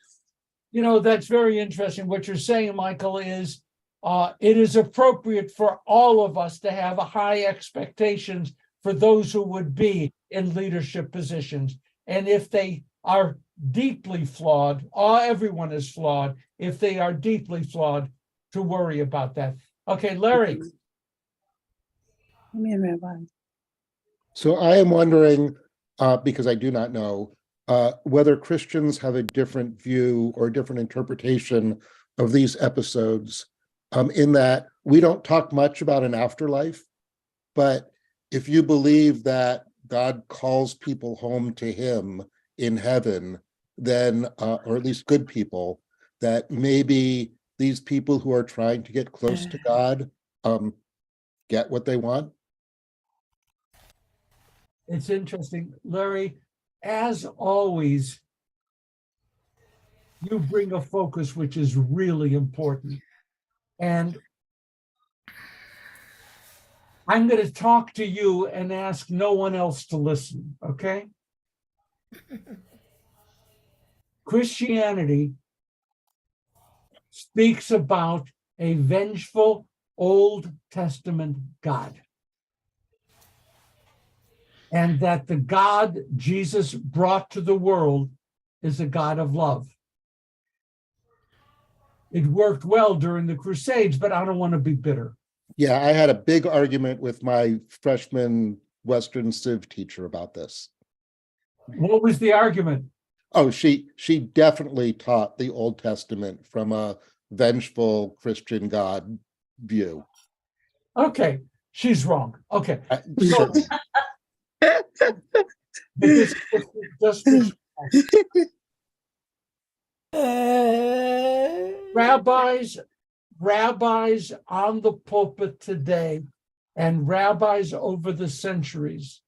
That's very interesting. What you're saying, Michael, is it is appropriate for all of us to have high expectations for those who would be in leadership positions. And if they are deeply flawed, everyone is flawed. If they are deeply flawed, to worry about that. Okay, Larry. So I am wondering, because I do not know, whether Christians have a different view or a different interpretation of these episodes, in that we don't talk much about an afterlife, but if you believe that God calls people home to him in heaven, then, or at least good people, that maybe these people who are trying to get close to God get what they want. It's interesting. Larry, as always, you bring a focus which is really important. And I'm going to talk to you and ask no one else to listen, okay? Christianity speaks about a vengeful Old Testament God. And that the God Jesus brought to the world is a God of love. It worked well during the Crusades, but I don't want to be bitter. Yeah, I had a big argument with my freshman Western Civ teacher about this. What was the argument? Oh, she definitely taught the Old Testament from a vengeful Christian God view. Okay, she's wrong. Okay, Certainly. but this just rabbis on the pulpit today and rabbis over the centuries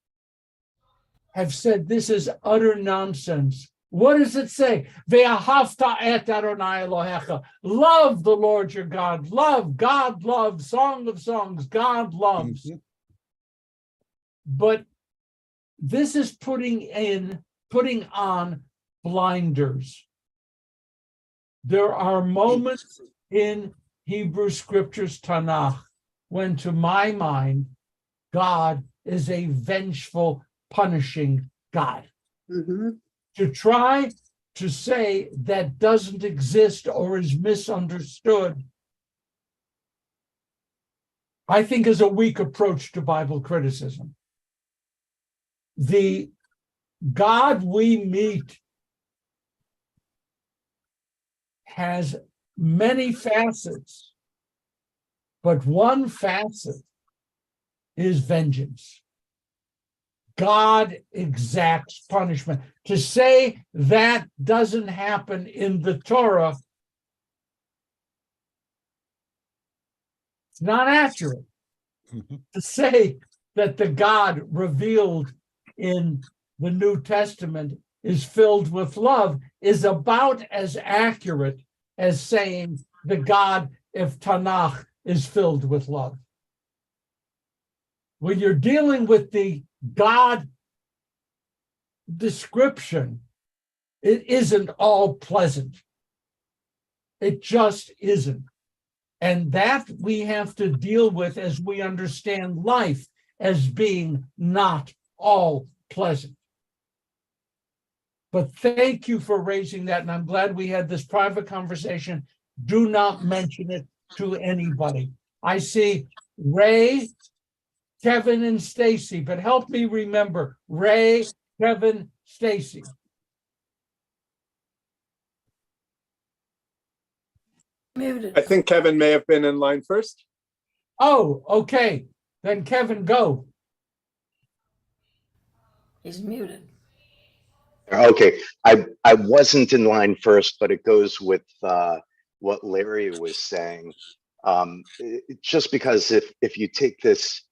have said this is utter nonsense. What does it say? Ve'ahavta et Adonai Elohecha. Love the Lord your God. Love, God loves. Song of Songs, God loves. Mhm. But this is putting on blinders. There are moments in Hebrew scriptures, Tanakh, when to my mind, God is a vengeful, punishing God. Mhm. To try to say that doesn't exist or is misunderstood, I think is a weak approach to Bible criticism. The God we meet has many facets, but one facet is vengeance. God exacts punishment. To say that doesn't happen in the Torah, it's not accurate. Mhm. To say that the God revealed in the New Testament is filled with love is about as accurate as saying the God of Tanakh is filled with love. When you're dealing with the God description, it isn't all pleasant. It just isn't. And that we have to deal with as we understand life as being not all pleasant. But thank you for raising that, and I'm glad we had this private conversation. Do not mention it to anybody. I see Ray, Kevin, and Stacy, but help me remember Ray, Kevin, Stacy. Muted. I think Kevin may have been in line first. Oh, okay. Then Kevin, go. He's muted. Okay, I wasn't in line first, but it goes with what Larry was saying. Just because if you take this,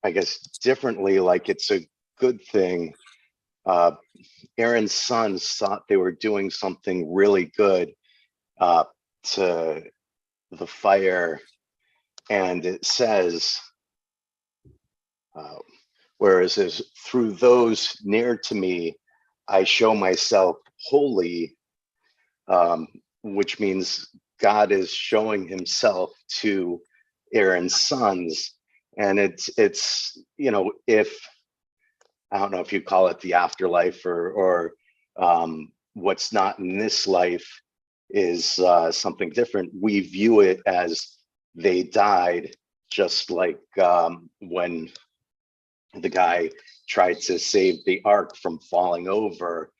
I guess, differently, like it's a good thing. Aaron's sons thought they were doing something really good to the fire, and it says, whereas is through those near to me, I show myself holy, which means God is showing himself to Aaron's sons. And it's if I don't know if you call it the afterlife or what's not in this life is something different. We view it as they died, just like when the guy tried to save the ark from falling over.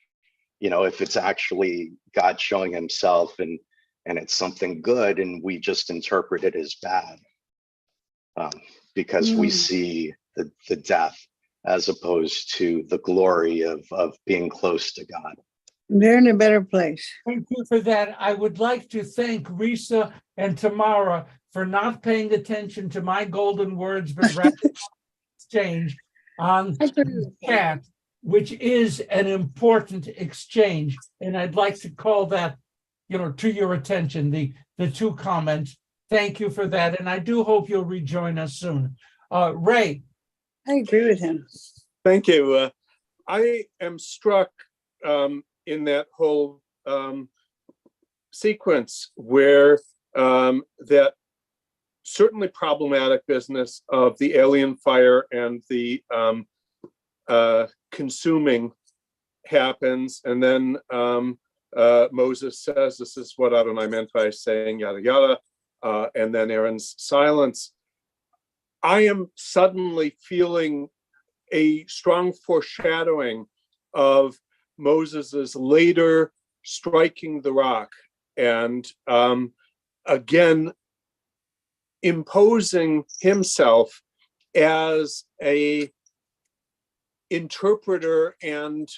If it's actually God showing himself and it's something good, and we just interpret it as bad because we see the death as opposed to the glory of being close to God. They're in a better place. Thank you for that. I would like to thank Risa and Tamara for not paying attention to my golden words, but rather exchange on the chat, which is an important exchange. And I'd like to call that, to your attention, the two comments. Thank you for that. And I do hope you'll rejoin us soon. Ray. I agree with him. Thank you. I am struck in that whole sequence where that certainly problematic business of the alien fire and the consuming happens, and then Moses says, "This is what Adonai meant by saying yada yada," and then Aaron's silence. I am suddenly feeling a strong foreshadowing of Moses's later striking the rock and again imposing himself as a interpreter and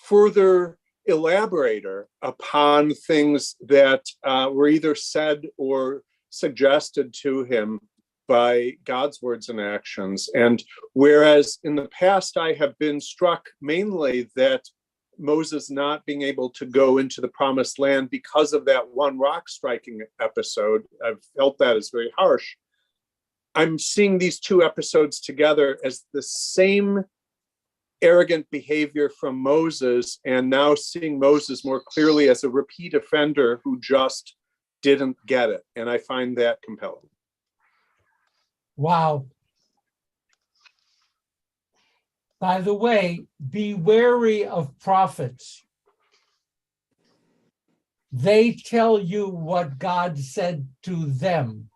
further elaborator upon things that were either said or suggested to him by God's words and actions. And whereas in the past I have been struck mainly that Moses not being able to go into the promised land because of that one rock striking episode, I've felt that as very harsh. I'm seeing these two episodes together as the same arrogant behavior from Moses, and now seeing Moses more clearly as a repeat offender who just didn't get it. And I find that compelling. Wow. By the way, be wary of prophets. They tell you what God said to them.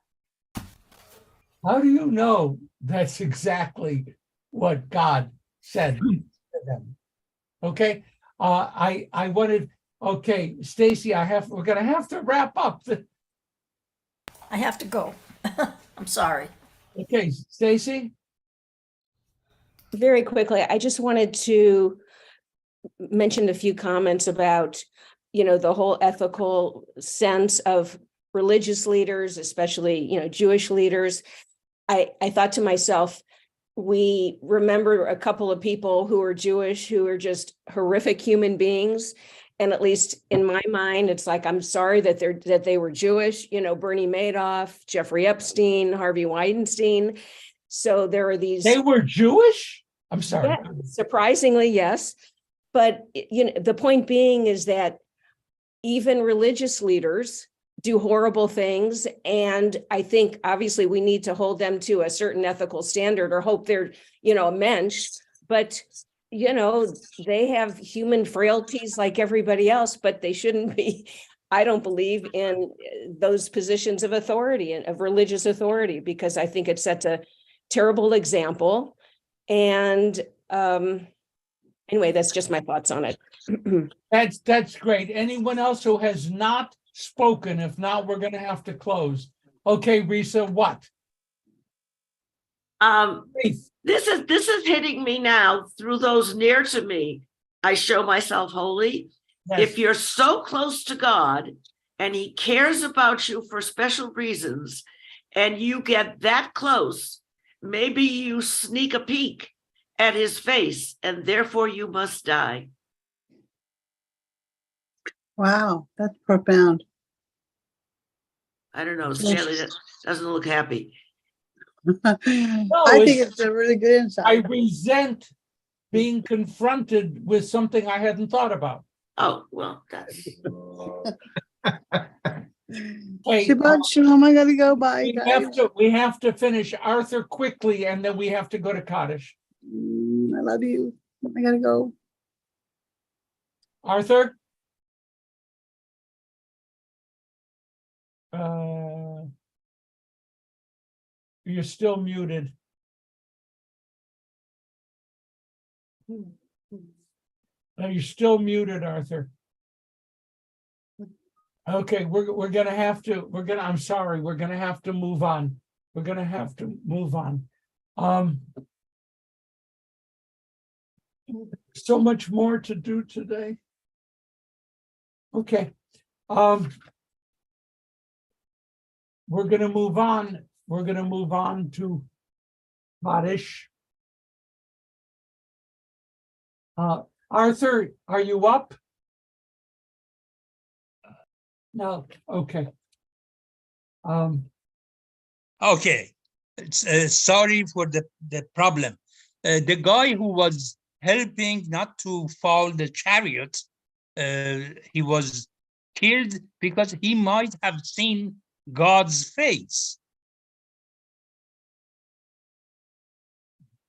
How do you know that's exactly what God said to them? Okay. I wanted, okay, Stacy, we're gonna have to wrap up. I have to go. I'm sorry. Okay, Stacy? Very quickly, I just wanted to mention a few comments about, the whole ethical sense of religious leaders, especially, Jewish leaders. I thought to myself, we remember a couple of people who are Jewish who are just horrific human beings. And at least in my mind, it's like, I'm sorry that they were Jewish, Bernie Madoff, Jeffrey Epstein, Harvey Weinstein. So there are these. They were Jewish? I'm sorry. Yeah, surprisingly, yes. But the point being is that even religious leaders do horrible things. And I think obviously we need to hold them to a certain ethical standard or hope they're, a mensch. But, they have human frailties like everybody else, but they shouldn't be, I don't believe, in those positions of authority and of religious authority, because I think it sets a terrible example. And anyway, that's just my thoughts on it. That's great. Anyone else who has not spoken? If not, we're going to have to close. Okay, Risa, what? This is hitting me now through those near to me. I show myself holy. Yes. If you're so close to God and he cares about you for special reasons and you get that close, maybe you sneak a peek at his face and therefore you must die. Wow, that's profound. I don't know, Stanley, that doesn't look happy. I think it's a really good insight. I resent being confronted with something I hadn't thought about. Oh, well, that's. Hey, Shabbat shalom, I gotta go. Bye, guys. we have to finish Arthur quickly, and then we have to go to Kaddish. I love you. I gotta go. Arthur? You're still muted. You're still muted, Arthur. Okay, we're gonna have to, I'm sorry, we're gonna have to move on. We're gonna have to move on. So much more to do today. Okay. We're gonna move on. We're gonna move on to Kaddish. Arthur, are you up? No, okay. Okay, sorry for the problem. The guy who was helping not to fall the chariot, he was killed because he might have seen God's face.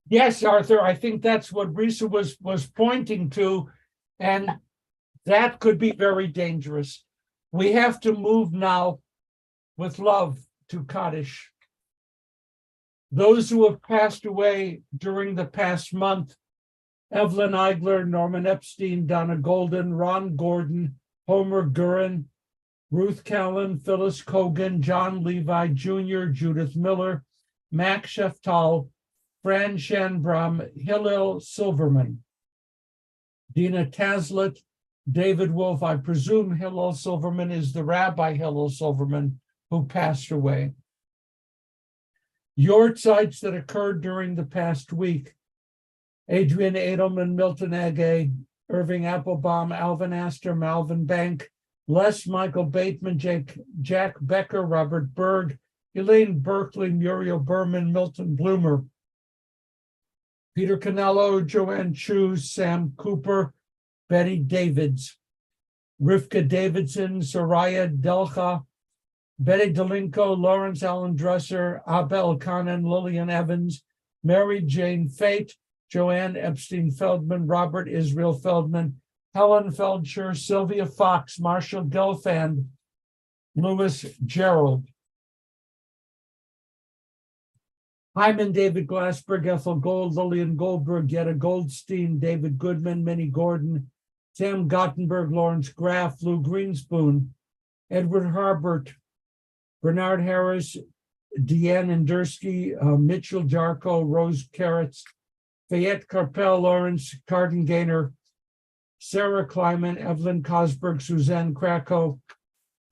Yes, Arthur, I think that's what Risa was pointing to, and that could be very dangerous. We have to move now with love to Kaddish. Those who have passed away during the past month Evelyn Eigler, Norman Epstein, Donna Golden, Ron Gordon, Homer Gurin, Ruth Callan, Phyllis Kogan, John Levi Jr., Judith Miller, Mac Sheftal, Fran Shanbram, Hillel Silverman, Dina Taslet, David Wolf. I presume Hillel Silverman is the Rabbi Hillel Silverman who passed away. Yortzites that occurred during the past week. Adrian Edelman, Milton Age, Irving Applebaum, Alvin Astor, Malvin Bank, Les Michael Bateman, Jack Becker, Robert Berg, Elaine Berkeley, Muriel Berman, Milton Bloomer, Peter Canello, Joanne Chu, Sam Cooper, Betty Davids, Rivka Davidson, Soraya Delcha, Betty Delinko, Lawrence Allen Dresser, Abel Kanan, Lillian Evans, Mary Jane Fate, Joanne Epstein Feldman, Robert Israel Feldman, Helen Feldscher, Sylvia Fox, Marshall Gelfand, Louis Gerald, Hyman David Glassberg, Ethel Gold, Lillian Goldberg, Yetta Goldstein, David Goodman, Minnie Gordon, Sam Gottenberg, Lawrence Graff, Lou Greenspoon, Edward Harbert, Bernard Harris, Deanne Endersky, Mitchell Jarko, Rose Carrots, Fayette Carpel, Lawrence Carden Gaynor, Sarah Kleiman, Evelyn Cosberg, Suzanne Krakow,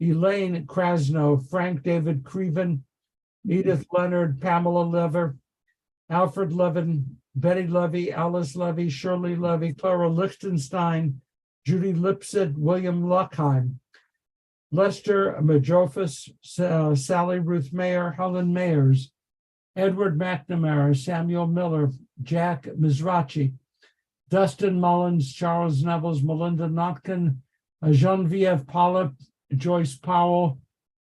Elaine Krasno, Frank David Creven, Edith Leonard, Pamela Lever, Alfred Levin, Betty Levy, Alice Levy, Shirley Levy, Clara Lichtenstein, Judy Lipset, William Luckheim, Lester Majofis, Sally Ruth Mayer, Helen Mayers, Edward McNamara, Samuel Miller, Jack Mizrachi, Dustin Mullins, Charles Nevels, Melinda Notkin, Genevieve Polyp, Joyce Powell,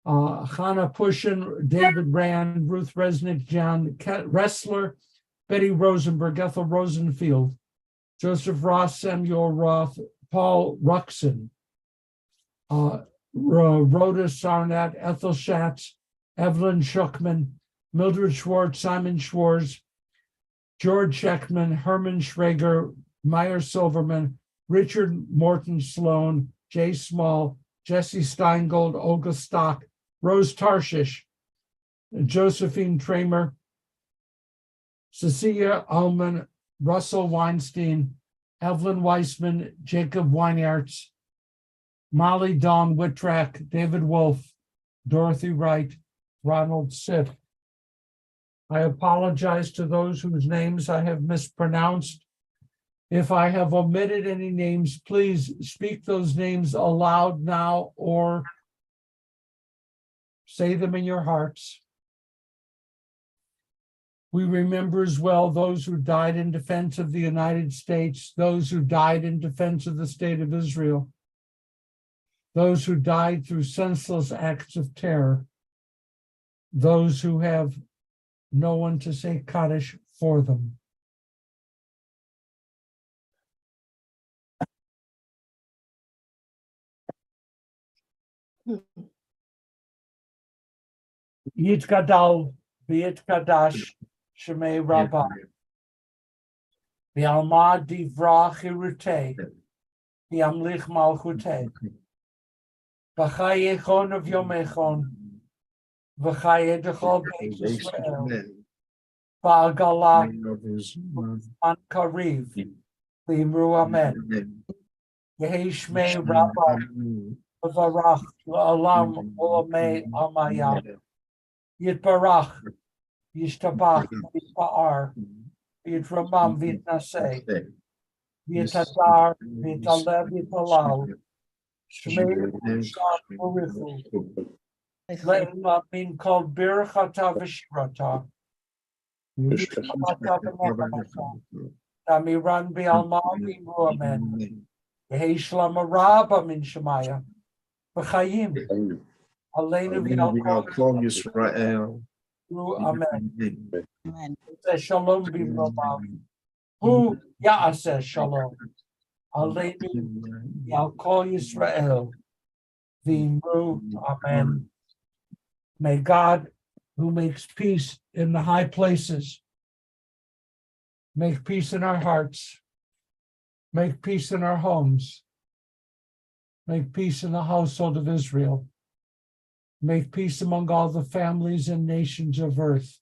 Hannah Pushin, David Rand, Ruth Resnick, John Ressler, Betty Rosenberg, Ethel Rosenfield, Joseph Ross, Samuel Roth, Paul Ruxin, Rhoda Sarnat, Ethel Schatz, Evelyn Schuckman, Mildred Schwartz, Simon Schwartz, George Scheckman, Herman Schrager, Meyer Silverman, Richard Morton Sloan, Jay Small, Jesse Steingold, Olga Stock, Rose Tarshish, Josephine Tramer, Cecilia Ullman, Russell Weinstein, Evelyn Weissman, Jacob Weinertz, Molly Dawn Whitrack, David Wolf, Dorothy Wright, Ronald Siff. I apologize to those whose names I have mispronounced. If I have omitted any names, please speak those names aloud now or say them in your hearts. We remember as well those who died in defense of the United States, those who died in defense of the state of Israel, those who died through senseless acts of terror, those who have no one to say Kaddish for them. Yit Gadal, B'Yit Kadash, Shemei Rabbah, B'Alma Divra Chirutei, B'Amlich Malchutei, B'Chaye Chon of Yomechon, V'chaye Dechol Beit Yisrael, Ba'Galah Man Kariv, V'Imru Amen. Yehi Shmei Rabbah, V'Varach L'Olam Olamei Amaya, Yitbarach, Yishtabach, Yitba'ar, Yitramam, Yitnaseh, Yitadar, Yitaleb, Yitalal, Shmei Shar Urichu, Le'ima Min Kol Birchata V'Shirata, Yishtabata V'Nechamata, Tamiran B'Alma V'Imru Amen, Yehi Shlama Rabba Min Shemaya, V'Chayim, Aleinu V'Yalkol Yisrael, Amen. Shalom B'Romav, Hu Ya'aseh Shalom, Aleinu Yalkol Yisrael, V'Imru Amen. May God, who makes peace in the high places, make peace in our hearts Make peace in our homes. Make peace in the household of Israel. Make peace among all the families and nations of earth.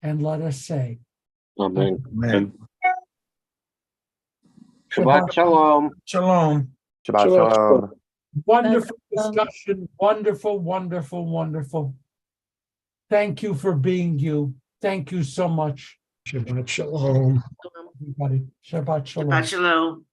And let us say, Amen. Amen. Shabbat Shalom. Shalom. Shabbat shalom. Wonderful discussion. Wonderful, wonderful, wonderful. Thank you for being you. Thank you so much, Shabbat shalom. everybody. Shabbat shalom. Shabbat shalom.